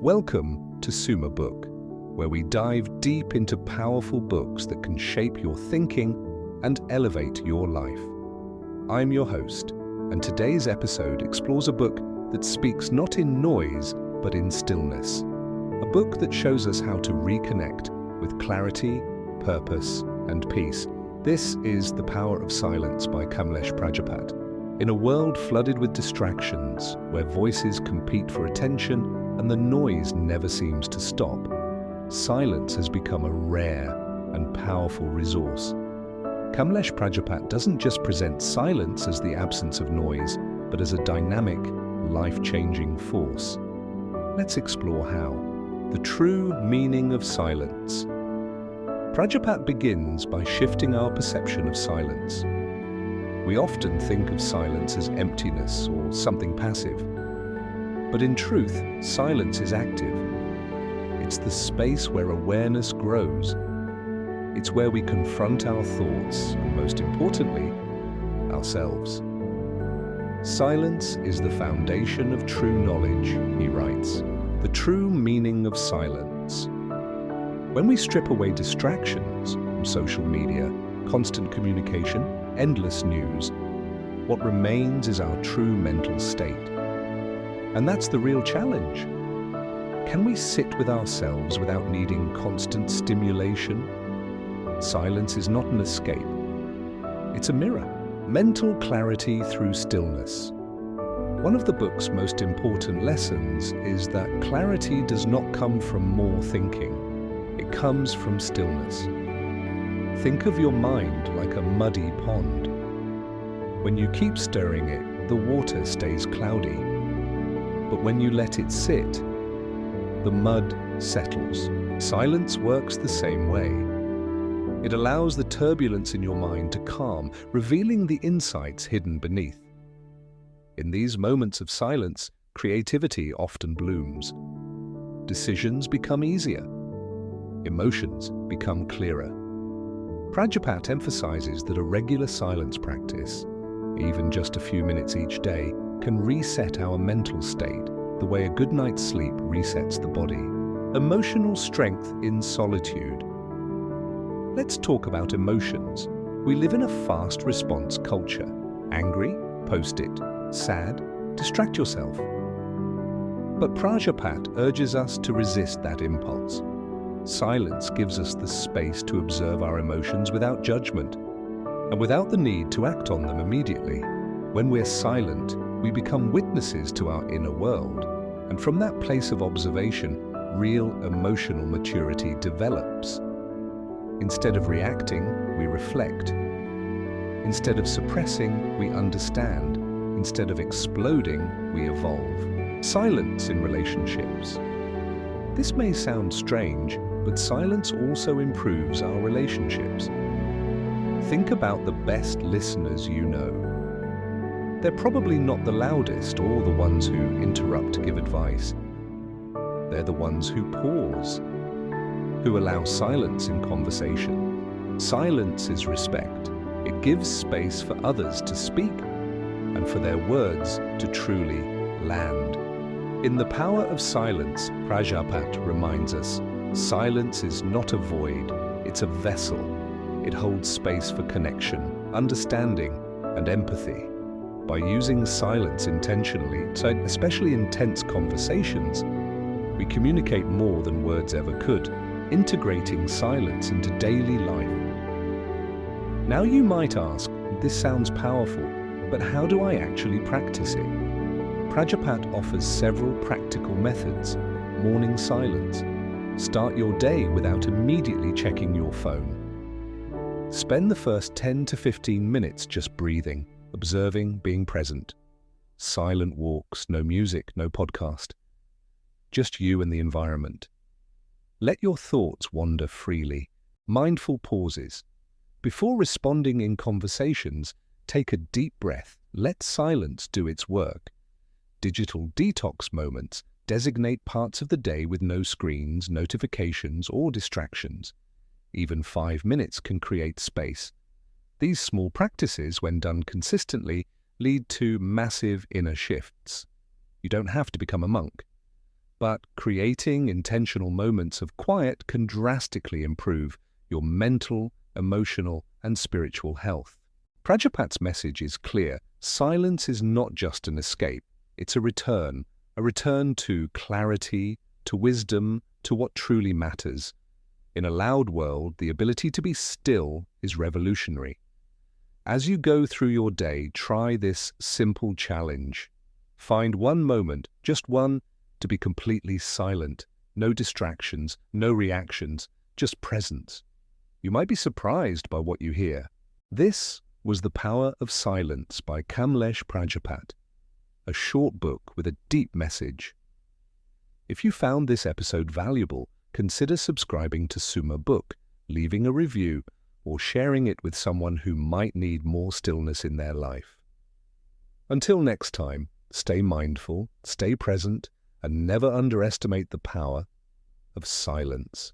Welcome to Suma Book, where we dive deep into powerful books that can shape your thinking and elevate your life. I'm your host, and today's episode explores a book that speaks not in noise, but in stillness. A book that shows us how to reconnect with clarity, purpose, and peace. This is The Power of Silence by Kamlesh Prajapat. In a world flooded with distractions, where voices compete for attention and the noise never seems to stop, silence has become a rare and powerful resource. Kamlesh Prajapat doesn't just present silence as the absence of noise, but as a dynamic, life-changing force. Let's explore how. The true meaning of silence. Prajapat begins by shifting our perception of silence. We often think of silence as emptiness or something passive. But in truth, silence is active. It's the space where awareness grows. It's where we confront our thoughts and, most importantly, ourselves. Silence is the foundation of true knowledge, he writes. The true meaning of silence. When we strip away distractions from social media, constant communication, endless news, what remains is our true mental state. And that's the real challenge. Can we sit with ourselves without needing constant stimulation? Silence is not an escape. It's a mirror. Mental clarity through stillness. One of the book's most important lessons is that clarity does not come from more thinking. It comes from stillness. Think of your mind like a muddy pond. When you keep stirring it, the water stays cloudy. But when you let it sit, the mud settles. Silence works the same way. It allows the turbulence in your mind to calm, revealing the insights hidden beneath. In these moments of silence, creativity often blooms. Decisions become easier. Emotions become clearer. Prajapat emphasizes that a regular silence practice, even just a few minutes each day, can reset our mental state, the way a good night's sleep resets the body. Emotional strength in solitude. Let's talk about emotions. We live in a fast response culture. Angry? Post it. Sad? Distract yourself. But Prajapat urges us to resist that impulse. Silence gives us the space to observe our emotions without judgment, and without the need to act on them immediately. When we're silent, we become witnesses to our inner world, and from that place of observation, real emotional maturity develops. Instead of reacting, we reflect. Instead of suppressing, we understand. Instead of exploding, we evolve. Silence in relationships. This may sound strange, but silence also improves our relationships. Think about the best listeners you know. They're probably not the loudest or the ones who interrupt to give advice. They're the ones who pause, who allow silence in conversation. Silence is respect. It gives space for others to speak and for their words to truly land. In The Power of Silence, Prajapat reminds us, silence is not a void, it's a vessel. It holds space for connection, understanding, and empathy. By using silence intentionally, especially in tense conversations, we communicate more than words ever could, integrating silence into daily life. Now you might ask, this sounds powerful, but how do I actually practice it? Prajapat offers several practical methods. Morning silence. Start your day without immediately checking your phone. Spend the first 10 to 15 minutes just breathing, observing, being present. Silent walks, no music, no podcast. Just you and the environment. Let your thoughts wander freely. Mindful pauses. Before responding in conversations, take a deep breath. Let silence do its work. Digital detox moments. Designate parts of the day with no screens, notifications, or distractions. Even 5 minutes can create space. These small practices, when done consistently, lead to massive inner shifts. You don't have to become a monk, but creating intentional moments of quiet can drastically improve your mental, emotional, and spiritual health. Prajapat's message is clear. Silence is not just an escape, it's a return to clarity, to wisdom, to what truly matters. In a loud world, the ability to be still is revolutionary. As you go through your day, try this simple challenge. Find one moment, just one, to be completely silent. No distractions, no reactions, just presence. You might be surprised by what you hear. This was The Power of Silence by Kamlesh Prajapat, a short book with a deep message. If you found this episode valuable, consider subscribing to Suma Book, leaving a review, or sharing it with someone who might need more stillness in their life. Until next time, stay mindful, stay present, and never underestimate the power of silence.